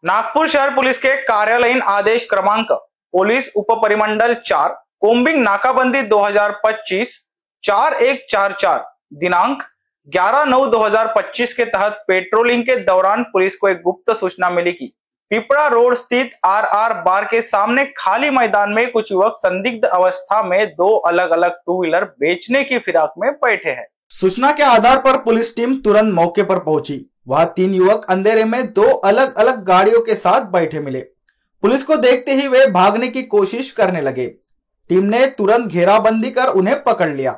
नागपुर शहर पुलिस के कार्यालयीन आदेश क्रमांक पुलिस उपपरिमंडल 4 कोम्बिंग नाकाबंदी 2025 4144 दिनांक 11/9/2025 के तहत पेट्रोलिंग के दौरान पुलिस को एक गुप्त सूचना मिली कि पिपरा रोड स्थित आर बार के सामने खाली मैदान में कुछ युवक संदिग्ध अवस्था में दो अलग अलग टू व्हीलर बेचने की फिराक में बैठे हैं। सूचना के आधार पर पुलिस टीम तुरंत मौके पर पहुंची। वहां 3 युवक अंधेरे में दो अलग अलग गाड़ियों के साथ बैठे मिले। पुलिस को देखते ही वे भागने की कोशिश करने लगे। टीम ने तुरंत घेराबंदी कर उन्हें पकड़ लिया।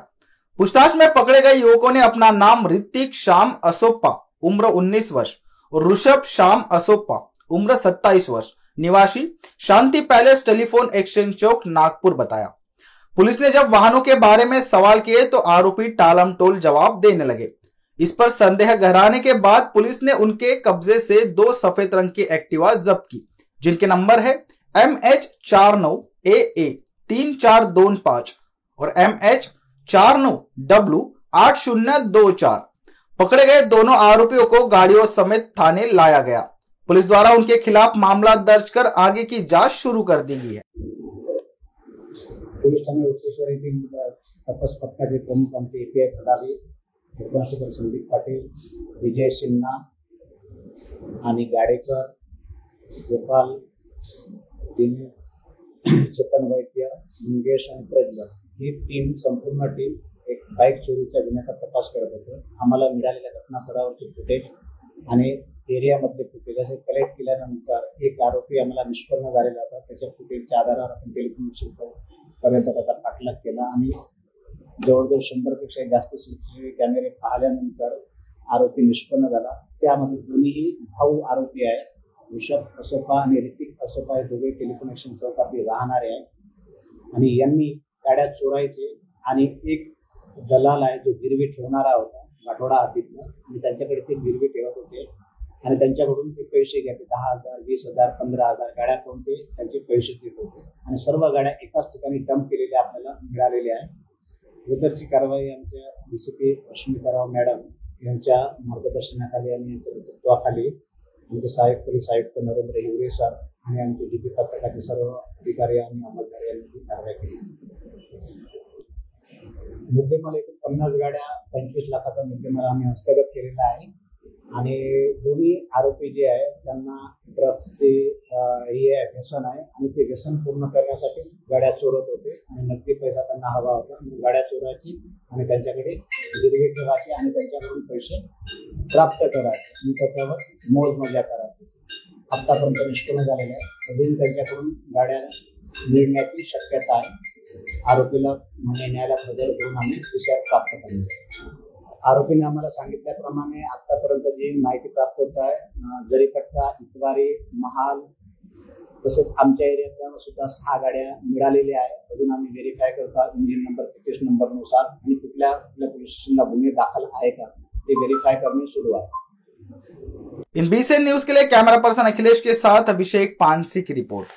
पूछताछ में पकड़े गए युवकों ने अपना नाम ऋतिक श्याम असोप्पा उम्र 19 वर्ष और ऋषभ श्याम असोप्पा उम्र 27 वर्ष निवासी शांति पैलेस टेलीफोन एक्सचेंज चौक नागपुर बताया। पुलिस ने जब वाहनों के बारे में सवाल किए तो आरोपी टालमटोल जवाब देने लगे। इस पर संदेह गहराने के बाद पुलिस ने उनके कब्जे से 2 सफेद रंग की एक्टिवा जब्त की, जिनके नंबर है MH49AA 3425 और MH49W 8024। पकड़े गए दोनों आरोपियों को गाड़ियों समेत थाने लाया गया। पुलिस द्वारा उनके खिलाफ मामला दर्ज कर आगे की जांच शुरू कर दी गई है। पोलीस ठाणे उत्तेश्वर येथील तपास पथकाचे प्रमुख आमचे API प्रभारी हेड कॉन्स्टेबल संदीप पाटील, विजय सिन्हा आणि गाडेकर, गोपाल, दिनेश, चेतन वैद्य, मंगेश आणि प्रज्वल ही टीम संपूर्ण टीम एक बाईक चोरीच्या गुन्ह्याचा तपास करत होते। आम्हाला मिळालेल्या घटनास्थळावरचे फुटेज आणि एरियामधले फुटेज असे कलेक्ट केल्यानंतर एक आरोपी आम्हाला निष्पन्न झालेला होता। त्याच्या फुटेजच्या आधारावर आपण टेलिफोन पर्यंत त्याचा पाठलाग केला आणि जवळजवळ 100 पेक्षा जास्त सीसीटीव्ही कॅमेरे पाहिल्यानंतर आरोपी निष्पन्न झाला। त्यामध्ये दोन्हीही भाऊ आरोपी आहे, ऋषभ असोपा आणि ऋतिक असोपा हे दोघे टेलिफोन एक्सचेंज चौकात राहणारे आहे आणि यांनी गाड्या चोरायचे आणि एक दलाल आहे जो गिरवी ठेवणारा होता गाठोडा हद्दीतला आणि त्यांच्याकडे ते गिरवी ठेवत होते आणि त्यांच्याकडून ते पैसे घ्यायचे 10,000, 20,000, 15,000 गाड्या करून ते त्यांचे पैसे देत होते आणि सर्व गाड्या एकाच ठिकाणी डंप केलेल्या आपल्याला मिळालेल्या आहे। सदरची कारवाई आमच्या DCP रश्मिकाराव मॅडम यांच्या मार्गदर्शनाखाली आणि यांच्या नेतृत्वाखाली आमचे सहाय्यक पोलीस आयुक्त नरेंद्र हिवरे सर आणि आमचे DP पथकाचे सर्व अधिकारी आणि अंमलदार यांनी कारवाई केली। मुद्देमाल एकूण 50 गाड्या 25 लाखाचा मुद्देमाल आम्ही हस्तगत केलेला आहे आणि दोन्ही आरोपी जे आहेत त्यांना ड्रग्सचे हे व्यसन आहे आणि ते व्यसन पूर्ण करण्यासाठी गाड्या चोरत होते आणि नगदी पैसा त्यांना हवा होता। गाड्या चोरायची आणि त्यांच्याकडे गिरवी ठेवायची आणि त्यांच्याकडून पैसे प्राप्त करायचे आणि त्याच्यावर मोजमजा करायची। आतापर्यंत निष्पन्न झालेलं आहे, अजून त्यांच्याकडून गाड्या मिळण्याची शक्यता आहे। आरोपीला न्यायालयात हजर करून आम्ही विषय प्राप्त करणार। आरोपीने आम्हाला सांगितल्याप्रमाणे आतापर्यंत जी माहिती प्राप्त होत आहे, जरीपट्टा, इतवारी, महाल तसेच आमच्या एरियातल्या सुद्धा 6 गाड्या मिळालेल्या आहेत। अजून आम्ही व्हेरीफाय करतो इंजिन नंबर, तिकीट नंबरनुसार आणि कुठल्या पोलीस स्टेशनला गुन्हे दाखल आहे का ते व्हेरीफाई करणे सुरू आहे। इन BCN न्यूज के लिए कैमरा पर्सन अखिलेश के साथ अभिषेक पानसी की रिपोर्ट।